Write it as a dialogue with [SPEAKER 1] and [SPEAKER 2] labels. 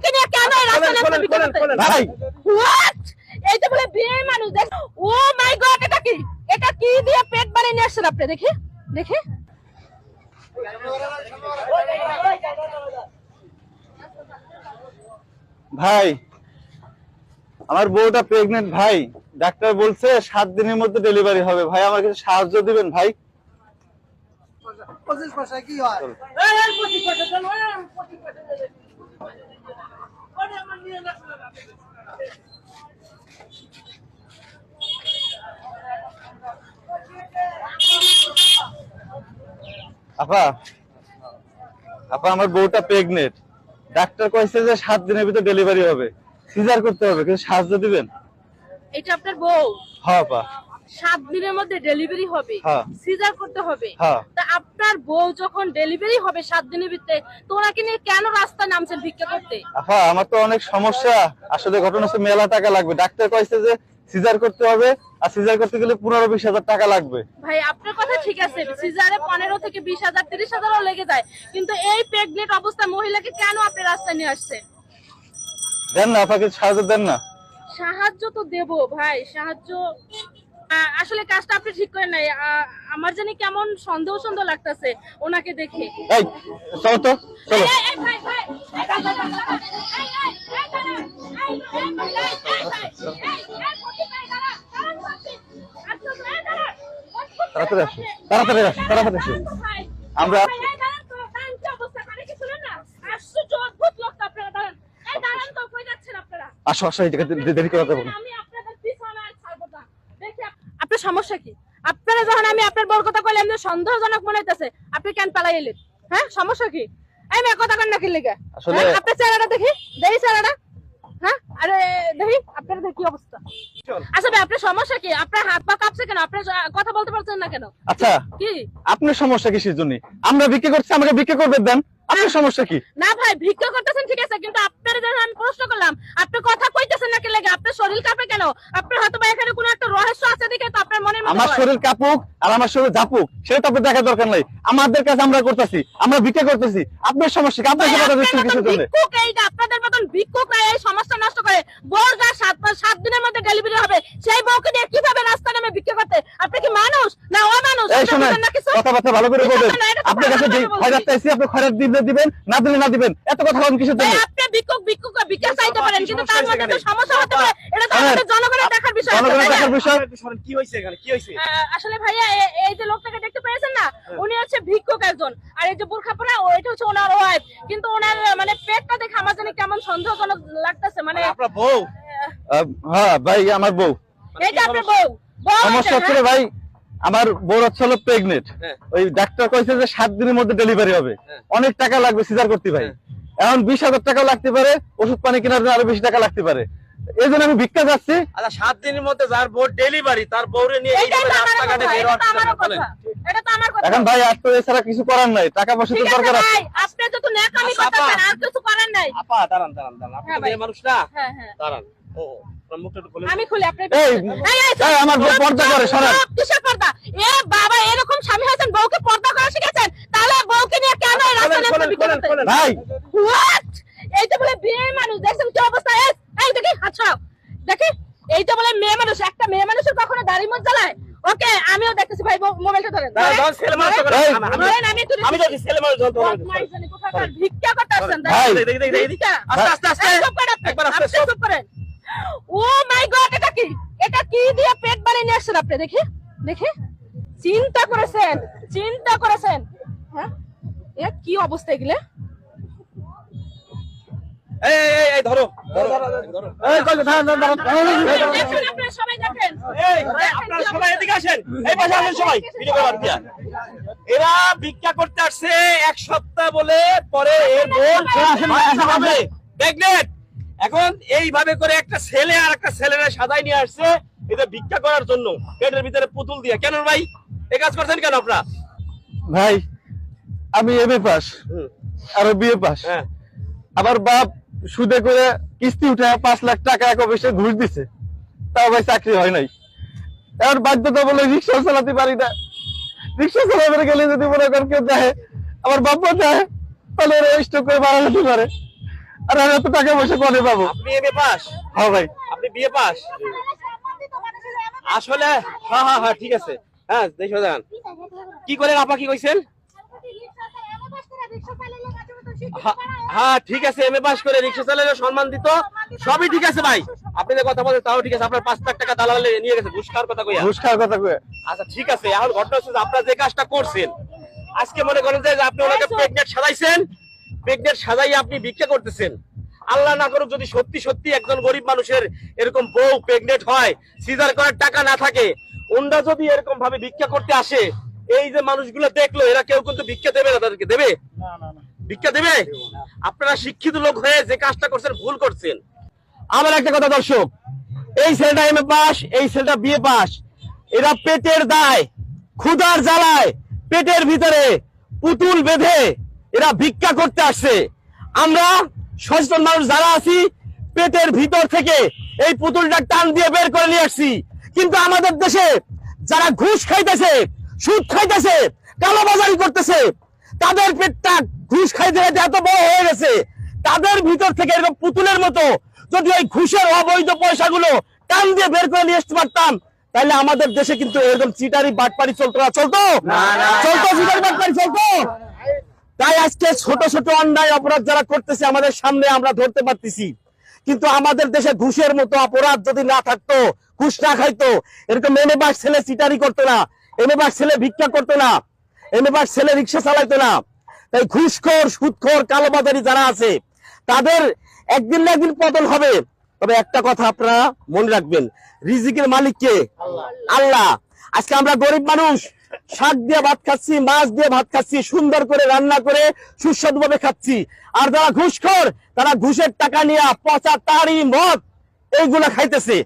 [SPEAKER 1] বউকে নিয়ে কেন এই রাস্তায় নামছেন বিক্রি করতে?
[SPEAKER 2] ভাই
[SPEAKER 1] হোয়াট? এই তো বলে বিয়ে মানুষ দেখ। ও মাই গড, এটা কি? এটা কি দিয়ে পেট বানিয়ে নিয়ে আসছেন আপনি? দেখি দেখি।
[SPEAKER 2] ভাই আমার বউটা প্রেগনেন্ট ভাই, ডাক্তার বলছে 7 দিনের মধ্যে ডেলিভারি হবে। ভাই আমার কিছু সাহায্য দিবেন ভাই।
[SPEAKER 3] 25 পয়সা কি হয়?
[SPEAKER 2] আপা আপা আমার বউটা প্রেগনেন্ট, ডাক্তার কইছে যে 7 দিনের ভিতর ডেলিভারি হবে, সিজার করতে হবে, কিছু সাহায্য দিবেন?
[SPEAKER 1] এটা আপনার বউ?
[SPEAKER 2] হ্যাঁ আপা।
[SPEAKER 1] 7 দিনের মধ্যে ডেলিভারি হবে,
[SPEAKER 2] হ্যাঁ।
[SPEAKER 1] সিজার করতে হবে।
[SPEAKER 2] হ্যাঁ।
[SPEAKER 1] তা আপনার বউ যখন ডেলিভারি হবে 7 দিনের ভিতরে, তো ওনাকে নিয়ে কেন রাস্তায় নামছেন ভিক্ষা করতে?
[SPEAKER 2] আপা আমার তো অনেক সমস্যা, আসলে ঘটনা হচ্ছে মেলা টাকা লাগবে। ডাক্তার কইছে যে সিজার করতে হবে, আর সিজার করতে গেলে 15-20 হাজার টাকা লাগবে।
[SPEAKER 1] ভাই আপনার কথা ঠিক আছে, সিজারে 15 থেকে 20 হাজার 30 হাজারও লেগে যায়, কিন্তু এই প্রেগনেন্ট অবস্থায় মহিলাকে কেন আপনি রাস্তায় নিয়ে আসছেন?
[SPEAKER 2] দেন না আপা, কিছু সাহায্য দেন না।
[SPEAKER 1] সাহায্য তো দেব ভাই, সাহায্য আসলে কাজটা আপনি ঠিক করেন নাই। আমার জানি কেমন সন্দেহ সন্দেহ লাগতেছে ওনাকে দেখে।
[SPEAKER 2] এই চলো তো, চলো।
[SPEAKER 1] এই, এই, ভাই, ভাই, এই, ভাই, ভাই, ভাই, ভাই, এই, এই, এই, দাঁড়া, এই, এই, ভাই, এই, এই, ভাই, এই, এই, পতি ভাই, দাঁড়া, দাঁড়ান পতি। আচ্ছা, এই, দাঁড়া,
[SPEAKER 2] তাড়াতাড়ি আসো, তাড়াতাড়ি আসো, তাড়াতাড়ি আসো।
[SPEAKER 1] ভাই,
[SPEAKER 2] আমরা
[SPEAKER 1] ভাই, এই, দাঁড়ান তো, দাঁড়ান, কি অবস্থা, মানে কি শুনেন না? আশ্চর্য অদ্ভুত লোক তো আপনারা, দাঁড়ান। এই, দাঁড়ান তো, কই যাচ্ছেন আপনারা?
[SPEAKER 2] আসো আসো, এই জায়গায় দেরি করা যাবে না।
[SPEAKER 1] আমি আপনাদের পিছনে আর ছাড়বো না। দেখি আপনার সমস্যা কি? আপনারা যখন আমি আপনার বড় কথা কইলাম যে সন্দেহজনক মনে হইতাছে, আপনি কেন পালাই এলেন? হ্যাঁ, সমস্যা কি? এই মেয়ে কথা কন না কি লাগা?
[SPEAKER 2] আসলে
[SPEAKER 1] আপনার চেহারাটা দেখি, দেখি চেহারাটা। হ্যাঁ, আরে দেখি আপনার দেখি কি অবস্থা। আচ্ছা ভাই, আপনার সমস্যা কি? আপনার হাত পা কাঁপছে কেন? আপনি কথা বলতে পারছেন না কেন?
[SPEAKER 2] আচ্ছা
[SPEAKER 1] কি?
[SPEAKER 2] আপনার সমস্যা কিসের জন্য? আমরা বিক্রি করছি, আমাকে বিক্রি করবে দেন। আপনার সমস্যা কি?
[SPEAKER 1] না ভাই, ভিক্ষা করতেছেন ঠিক আছে, কিন্তু আপনার যখন আমি প্রশ্ন করলাম, আপনি কথা কইতেছেন না কি লাগে? আপনার শরীর কাঁপে কেন? আপনার হয়তো বা এখানে কোনো একটা রহস্য আছে দেখে তো আপনার মনের মধ্যে
[SPEAKER 2] আমার
[SPEAKER 1] হয়।
[SPEAKER 2] শরীর কাপুক আর আমার শরীর ঝাপুক সেটা তো আপনার দেখার দরকার নাই। আমাদের কাছে আমরা করতেছি, আমরা বিক্রি করতেছি। আপনার সমস্যা কি? আপনার
[SPEAKER 1] ভাই,
[SPEAKER 2] সেটা
[SPEAKER 1] আপনার
[SPEAKER 2] দিচ্ছেন
[SPEAKER 1] মতন
[SPEAKER 2] কিসের জন্য?
[SPEAKER 1] ভিক্ষুক এইটা, আপনাদের মতন ভিক্ষুকরা এই সমাজটা নষ্ট করে। বউর যা 7 দিনের মধ্যে ডেলিভারি হবে, সেই বউকে নিয়ে কিভাবে রাস্তা নামে ভিক্ষা করতে? আপনি কি মানুষ না অমানুষ?
[SPEAKER 2] এই
[SPEAKER 1] আপনি
[SPEAKER 2] শোনেন,
[SPEAKER 1] বুঝেন না কিছু?
[SPEAKER 2] কথাবার্তা ভালো করে বলবেন।
[SPEAKER 1] না, এটা তো
[SPEAKER 2] আপনার কাছে
[SPEAKER 1] ভালো করে
[SPEAKER 2] খয়রাত
[SPEAKER 1] বলছি।
[SPEAKER 2] চাইছি, আপনি খয়রাত দিলে দিবেন, না দিলে না দিবেন। এত কথা বলেন কিসের
[SPEAKER 1] ভাই,
[SPEAKER 2] জন্য?
[SPEAKER 1] আপনি ভিক্ষুক ভিক্ষা চাইতে পারেন, কিন্তু তার মধ্যে তো সমস্যা হতে পারে। এটা তো
[SPEAKER 2] হ্যাঁ।
[SPEAKER 1] আমাদের জনগণের দেখার বিষয় আছে,
[SPEAKER 2] জনগণের
[SPEAKER 1] তাই না?
[SPEAKER 2] দেখার বিষয়।
[SPEAKER 3] কি হইছে এখানে? কি হইছে?
[SPEAKER 1] আসলে ভাইয়া এই যে লোকটাকে দেখতে পেয়েছেন না, উনি হচ্ছে ভিক্ষুক একজন, আর এই যে বোরখা পরা ওইটা হচ্ছে ওনার ওয়াইফ। কিন্তু ওনার মানে পেটটা দেখে আমার জানি কেমন সন্দেহজনক লাগতেছে। মানে
[SPEAKER 3] আপনার বউ?
[SPEAKER 2] হ্যাঁ ভাই, আমার বউ।
[SPEAKER 1] এইটা আপনার বউ? বউ
[SPEAKER 2] সমস্যা
[SPEAKER 1] এটা,
[SPEAKER 2] হচ্ছে
[SPEAKER 1] হ্যাঁ?
[SPEAKER 2] ভাই, আমার বউ হচ্ছে হলো প্রেগনেন্ট।
[SPEAKER 3] হ্যাঁ।
[SPEAKER 2] ওই ডাক্তার কইছে যে 7 দিনের মধ্যে ডেলিভারি হবে।
[SPEAKER 3] হ্যাঁ।
[SPEAKER 2] অনেক টাকা লাগবে সিজার করতে ভাই। এখন 20,000 টাকাও লাগতে পারে, ওষুধ পানি কেনার জন্য আরো বেশি টাকা লাগতে পারে। এই জন্য আমি ভিক্ষা যাচ্ছি।
[SPEAKER 3] আচ্ছা, 7 দিনের মধ্যে যার বউ ডেলিভারি, তার বউরে নিয়ে
[SPEAKER 1] এইটাই
[SPEAKER 3] এইভাবে
[SPEAKER 1] তো আমার
[SPEAKER 3] রাস্তাঘাটে
[SPEAKER 1] কথা,
[SPEAKER 3] বের
[SPEAKER 1] এটা তো
[SPEAKER 3] হচ্ছে
[SPEAKER 1] আমার
[SPEAKER 3] বলেন?
[SPEAKER 1] কথা, এটা তো আমার কথা।
[SPEAKER 2] এখন ভাই আর তো এছাড়া কিছু করার নাই, টাকা পয়সা তো
[SPEAKER 1] ঠিক আছে
[SPEAKER 2] দরকার আছে।
[SPEAKER 1] ভাই, আপনি তো ন্যাকামি
[SPEAKER 3] আচ্ছা,
[SPEAKER 1] করতেছেন,
[SPEAKER 3] আপা।
[SPEAKER 1] আর কিছু করার নাই।
[SPEAKER 3] আপা দাঁড়ান দাঁড়ান দাঁড়ান, আপনি
[SPEAKER 1] হ্যাঁ
[SPEAKER 3] তো
[SPEAKER 1] ভাই।
[SPEAKER 3] মেয়ে মানুষ না?
[SPEAKER 1] হ্যাঁ, হ্যাঁ।
[SPEAKER 3] দাঁড়ান। ও আপনার মুখটা একটু খুলে
[SPEAKER 1] আমি খুলি আপনার
[SPEAKER 2] এই,
[SPEAKER 1] চুপ,
[SPEAKER 2] আমার বউ
[SPEAKER 1] চুপ,
[SPEAKER 2] পর্দা
[SPEAKER 1] চুপ,
[SPEAKER 2] করে, সরান।
[SPEAKER 1] চুপ, কিসের পর্দা? এ বাবা, এরকম স্বামী হয়েছেন, বউকে পর্দা করা শিখেছেন, তাহলে বউকে নিয়ে কেন এই রাস্তায় নামতে বিক্রি করতে?
[SPEAKER 2] ভাই
[SPEAKER 1] হোয়াট? এইটা বলে বিয়ে মানুষ, দেখছেন কি অবস্থা? এই দেখি, আচ্ছা দেখি, এইটা বলে মেয়ে মানুষ। একটা মেয়ে মানুষের কখনো দাড়ি মুখ জ্বালায়? ওকে, আমিও দেখতেছি ভাই, মোবাইলটা ধরেন।
[SPEAKER 3] দাঁড়ান, ছেলে মানুষ তো করে।
[SPEAKER 2] এই,
[SPEAKER 1] ধরেন, আমি একটু
[SPEAKER 3] আমি যদি ছেলে মানুষ হতো
[SPEAKER 1] বদমাইশ জানি কোথাকার, ভিক্ষা করতে আসছেন,
[SPEAKER 2] ভাই,
[SPEAKER 1] দেখেন?
[SPEAKER 3] দেখি, দেখি, দেখি।
[SPEAKER 1] ভিক্ষা।
[SPEAKER 3] আস্তে আস্তে আস্তে,
[SPEAKER 1] এই, চুপ করেন আপনি,
[SPEAKER 3] একবার আস্তে,
[SPEAKER 1] আপনি চুপ করেন। ও মাই গড, এটা কি? এটা কি দিয়ে পেট বানিয়ে নিয়ে আসছেন আপনি? দেখি দেখি, চিন্তা করেছেন, চিন্তা করেছেন? হ্যাঁ, এ কি অবস্থা এগুলা?
[SPEAKER 3] এই এই এই, এই ধরো ধরো ধরো।
[SPEAKER 2] এই কই দাঁড়ান দাঁড়ান
[SPEAKER 1] দেখেন, আপনারা সবাই দেখেন।
[SPEAKER 3] এই আপনারা সবাই এদিকে আসেন, এই পাশে আসেন সবাই, ভিডিও করার দিয়া। এরা ভিক্ষা করতে আসছে 1 সপ্তাহ বলে, পরে এর বোন হবে প্রেগনেন্ট। এখন এইভাবে করে একটা ছেলে আর একটা ছেলের সাজাই নিয়ে আসছে এটা ভিক্ষা করার জন্য, পেটের ভিতরে পুতুল দিয়ে। কেন ভাই এই কাজ করছেন কেন আপনারা?
[SPEAKER 2] ভাই, আমি এমএ পাস আর বিএ পাস।
[SPEAKER 3] হ্যাঁ,
[SPEAKER 2] আমার বাপ সুদে করে কিস্তি উঠে 5 লাখ টাকা এক অফিসে ঘুষ দিছে, তাও ভাই চাকরি হয় নাই। এখন বাধ্যতা বলে রিক্সা চালাতে পারি না। রিক্সা চালাতে গেলে যদি মনে করেন কেউ দেয়, আমার বাবা দেয়, তাহলে স্টক করে মারা যেতে পারে। আর আমি এত টাকা পয়সা করে পাবো?
[SPEAKER 3] আপনি এমএ পাস,
[SPEAKER 2] হ্যাঁ ভাই।
[SPEAKER 3] আপনি বিএ পাস? আসলে হ্যাঁ হ্যাঁ হ্যাঁ ঠিক আছে, হ্যাঁ দেখো যান কি করেন আপা, কি কইছেন? হ্যাঁ ঠিক আছে, এমএ পাস করে রিক্সা চালালে সম্মান দিত, সবই ঠিক আছে ভাই, আপনি যে কথা বলেন তাও ঠিক আছে। আপনার 5 লাখ টাকা দালালে নিয়ে গেছে ঘুষ খাওয়ার কথা কইয়া।
[SPEAKER 2] ঘুষ খাওয়ার কথা কয়ে।
[SPEAKER 3] আচ্ছা ঠিক আছে, এখন ঘটনা হচ্ছে যে আপনারা যে কাজটা করছেন, আজকে মনে করেন যে আপনি ওনাকে প্রেগনেন্ট সাজাইছেন, প্রেগনেন্ট সাজাই আপনি ভিক্ষা করতেছেন। আল্লাহ না করুক যদি সত্যি সত্যি একজন গরিব মানুষের এরকম বউ প্রেগনেন্ট হয়, সিজার করার টাকা না থাকে, ওনরা যদি এরকম ভাবে ভিক্ষা করতে আসে, এই যে মানুষগুলো দেখলো এরা কেউ কিন্তু ভিক্ষা দেবে না, তাদেরকে দেবে? ভিক্ষা দেবে? আপনারা শিক্ষিত লোক হয়ে যে কাজটা করছেন ভুল করছেন। আমার একটা কথা দর্শক, এই ছেলেটা এমএ পাস, এই ছেলেটা বিএ পাস, এরা পেটের দায়, ক্ষুধার জ্বালায় পেটের ভিতরে পুতুল বেঁধে এরা ভিক্ষা করতে আসছে। আমরা সচেতন মানুষ যারা আছি, পেটের ভিতর থেকে এই পুতুলটা টান দিয়ে বের করে নিয়ে আসছি। কিন্তু আমাদের দেশে যারা ঘুষ খাইতেছে, সুদ খাইতেছে, কালোবাজারি করতেছে, তাদের পেটটা ঘুষ খাইতে খাইতে এত বড় হয়ে গেছে, তাদের ভিতর থেকে এরকম পুতুলের মতো যদি ওই ঘুষের অবৈধ পয়সাগুলো টান দিয়ে বের করে নিয়ে আসতে পারতাম, তাহলে আমাদের দেশে কিন্তু এরকম চিটারি বাটপারি চলতো না? চলতো? চলতো চিটারি বাটপারি চলতো? তাই আজকে ছোট ছোট অন্যায় অপরাধ যারা করতেছে আমাদের সামনে আমরা ধরতে পারতেছি, কিন্তু আমাদের দেশে ঘুষের মতো অপরাধ যদি না থাকতো, ঘুষ না খাইতো, এরকম এমএ পাস ছেলে চিটারি করতো না, এমএ পাস ছেলে ভিক্ষা করতো না, এমএ পাস ছেলে রিক্সা চালাইতো না। তাই ঘুষখোর, সুদখোর, কালোবাজারি যারা আছে তাদের একদিন না একদিন পতন হবে। তবে একটা কথা আপনারা মনে রাখবেন, রিজিকের মালিক কে? আল্লাহ। আজকে আমরা গরিব মানুষ শাক দিয়ে ভাত খাচ্ছি, মাছ দিয়ে ভাত খাচ্ছি, সুন্দর করে রান্না করে সুস্বাদু ভাবে খাচ্ছি। আর যারা ঘুষখোর, তারা ঘুষের টাকা নিয়ে পচা তাড়ি মদ এইগুলা খাইতেছে।